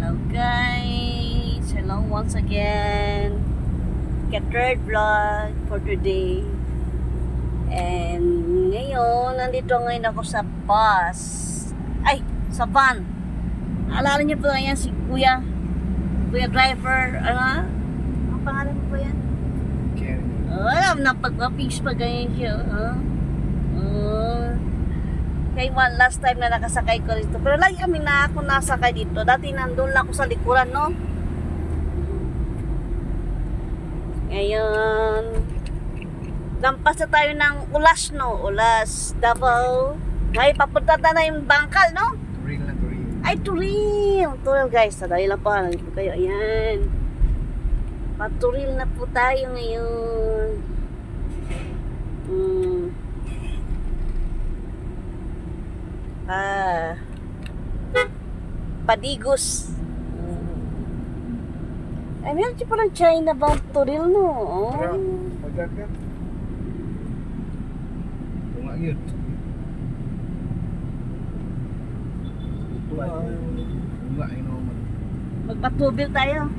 Hello guys! Hello once again. Third vlog for today. And ngayon, nandito ngayon ako sa bus. Ay, sa van. Alala niyo po yan si Kuya. Kuya driver. Ano? Ang pangalan mo po yan? Karen. Alam na pagpapings pa ganyan siya. Kaya last time na nakasakay ko rito. Pero lagi kami na ako nasakay dito. Dati nandun lang ako sa likuran, no? Ngayon, lampas na tayo ng Ulas, no? Ulas, Davao. Ay, papunta na yung Bangkal, no? Turil na turil. Ay, Turil. Turil, guys. Sadali lang po. Nandito kayo. Ayan. Paturil na po tayo ngayon. Padigos. Ay, meron siya palang China bound Turil, no? Oh. Tara, pagkat ka. Tunga yun. Tunga yun naman. Magpatubil tayo.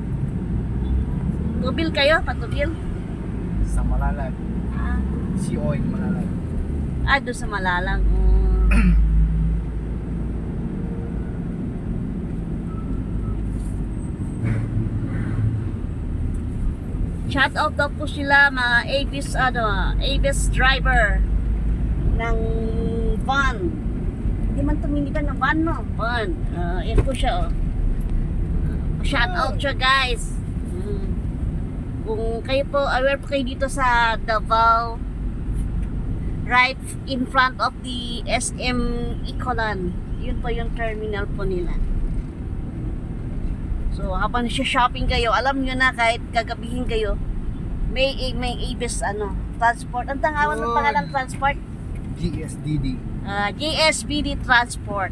Tubil kayo? Patubil? Sa Malalag. Ah, Si Oil Malalag. doon sa Malalang. Shout out daw po sila mga ABS driver ng van. Hindi man tuminigan ng van, no? Van. Yan po siya, oh. Shout out siya, guys. Kung kayo po, aware po kayo dito sa Davao, right in front of the SM Ecolan. Yun po yung terminal po nila. So, habang shopping kayo, alam nyo na kahit gagabihin kayo, may ABS transport. Ang tangawan ng pangalan transport? GSDD. GSBD Transport.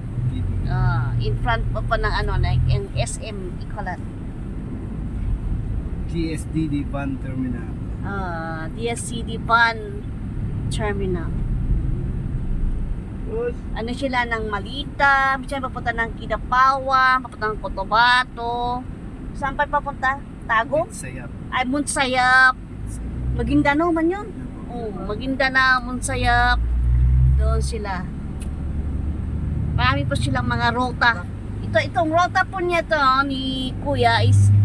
In front po ng ng SM Ecolan. GSDD Van Terminal. DSCD Van Terminal. Ano sila ng Malita, siya papunta ng Kidapawan, papunta ng Cotabato. Saan pa papunta? Tago? Sayap. Ay, Munsayap. Maguindanao man yun. Maguindanao, Munsayap. Doon sila. Marami po silang mga rota. Itong rota po niya to ni Kuya is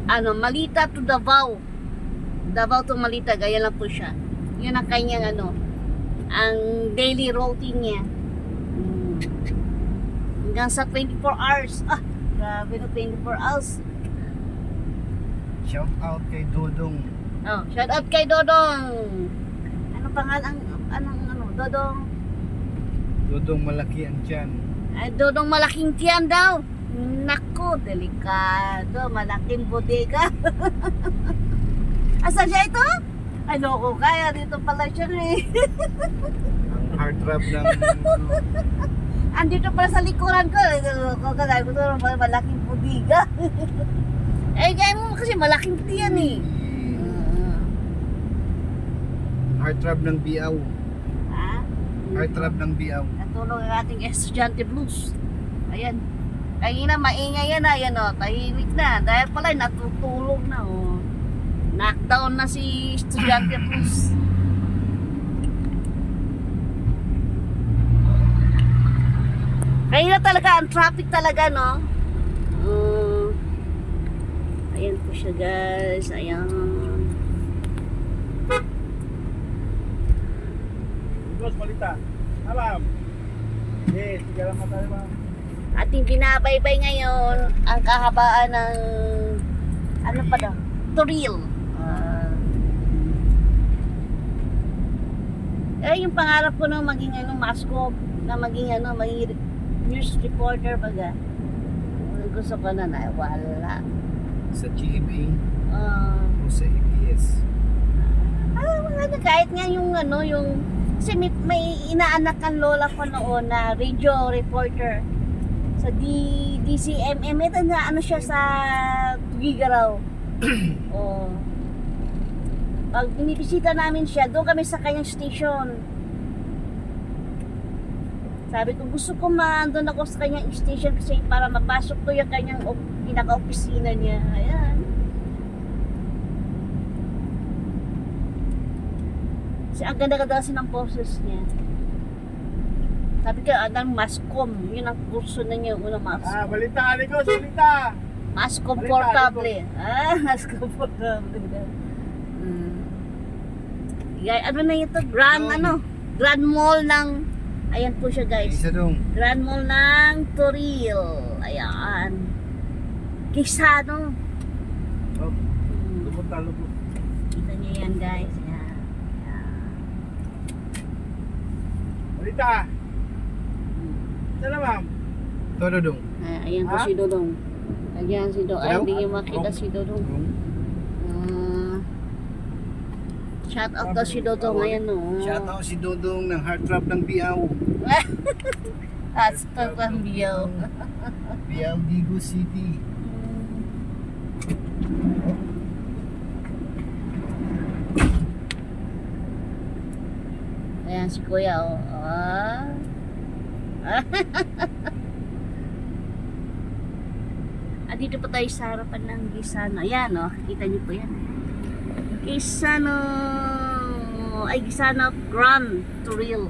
Malita to Davao. Davao to Malita, gaya lang po siya. Yun ang kanyang ang daily routine niya. Hanggang sa 24 hours. Grabe na 24 hours. Shout out kay Dodong. Shout out kay Dodong. Ano pangalan? Dodong? Dodong malaki ang tiyan. Ay, Dodong malaking tiyan daw. Nako, delikado. Malaking bodega. Asan siya ito? Ano ko kaya dito pala siya Ang heartthrob ng andito pala sa likuran ko. Kagaya ko ito, malaking bodega. Kaya mo kasi malaking tiyan heartthrob ng Biaw. Heartthrob ng Biaw. Natulong ang ating estudyante blues. Ayan. Kanina maingay yan ayan tahimik na. Dahil pala natutulog na knockdown na si estudyante blues. Kanina talaga ang traffic talaga, no? Ayan po siya, guys. Ayan. Boss, Malita. Alam. Yes, sige lang tayo ba? Ating binabaybay ngayon ang kahabaan ng Turil. Yung pangarap ko na maging mascot, na maging news reporter baga. Gusto ko na wala. Sa GMA o sa ABS. Kahit nga yung kasi may inaanak ang lola ko noon na radio reporter sa DCMM. Ito na siya sa Tugigaraw. Pag binibisita namin siya, doon kami sa kanyang station. Sabi ko, gusto ko doon ako sa kanyang station kasi para mapasok ko yung kanyang pinaka-opisina niya. Ayan. Kasi ang ganda-ganda kasi ng poses niya. Sabi ko, anong mascom. Yun ang kurso na niya. Unang mascom. Balita, Aligos, balita. Mas comfortable. Mas comfortable. Ano na ito? Grand Mall ng, ayan po siya guys. Isa dong. Grand Mall ng Toril. Ayan. Kisano. Oh, lubot. Kita niyo yan guys. Ayan. Balita. Sana ma'am. Todo dong. Ayan po Ha? si Dodong. Ayan si Dodong. Ay, Hello? hindi niyo makita si Dodong. Shout out daw si Dodong. Ayan o. Shout out si Dodong ng Heartthrob ng Biao. Hasta Cambiyo. Biao, Bigo City. Ayan si Kuya o. Dito pa tayo sa harapan ng Gisano. Ayan o. Kita niyo po yan. Gisano. Ay, Gisano Grand Toril.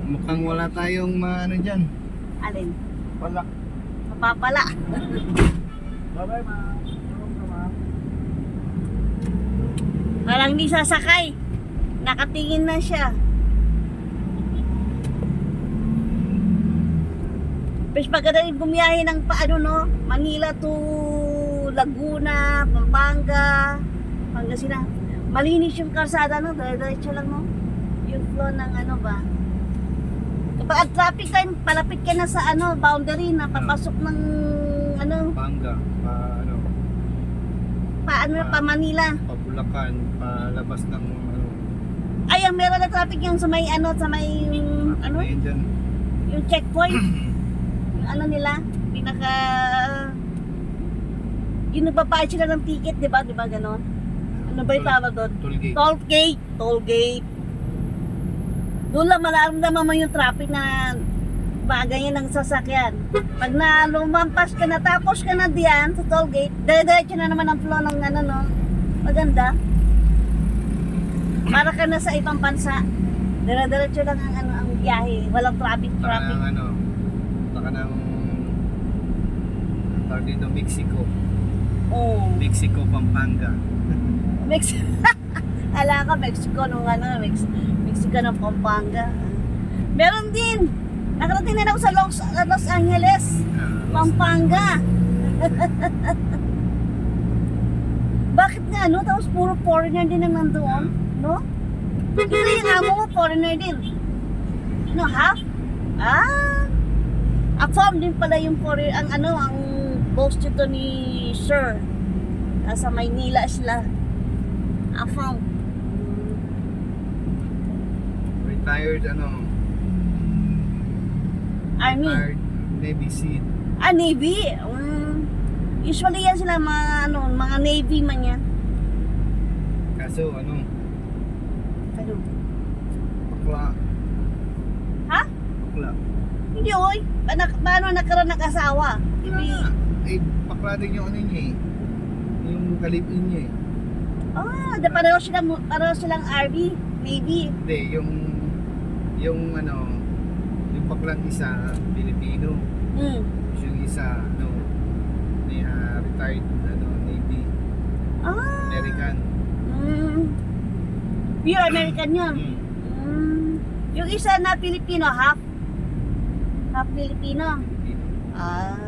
Mukhang wala tayong ano dyan. Alin? Wala. Mapapala. Bye-bye ma'am. Tulong ka ma'am. Parang hindi sasakay. Nakatingin na siya. Pero pagkada rin bumiyahe ng Manila to Laguna, Pampanga, Pangasinan. Malinis yung kalsada, no? Diretso lang, no? Yung flow ng Kapag traffic time, palapit ka na sa boundary na papasok ng Panga, pa Manila. pa Bulacan, palabas ng Ay, ang meron na traffic yung sa may yun dyan. yung checkpoint. Yung nila, yung nagbabayad sila ng ticket, di ba? Di ba ganon? Ano ba yung tawag doon? Tollgate. Toll gate. Doon lang malaramdaman mo yung traffic na bagay ng sasakyan. Pag lumampas ka na, tapos ka na diyan sa toll gate, dire-diretso na naman ang flow ng maganda. Para ka na sa ibang bansa. Dire-diretso lang ang biyahe. Walang traffic. Taka ng tawag dito, Mexico. Oh. Mexico, Pampanga. Ala ka, Mexico nung Mexico ng Pampanga. Meron din. Nakarating na ako sa Los Angeles, Pampanga. Bakit nga, Tapos puro foreigner din ang nandoon, no? Ito yung amo mo, foreigner din. Half? Affirm din pala yung foreigner, ang boss dito ni Sir. Nasa Maynila sila. Affirm. Retired Army. retired Navy SEAL. Navy. Usually yan sila mga Navy man yan. Kaso Ano? bakla. Ha? Bakla. Hindi oy. Paano nagkaroon ng asawa? Bakla din yung niya eh. Yung kalipin niya eh. Pareho silang Army, Navy. Hindi, yung yung baklang isa Pilipino. Yung isa retired Navy. American. Pure American yun. Yung isa na Pilipino, half Filipino. Pilipino.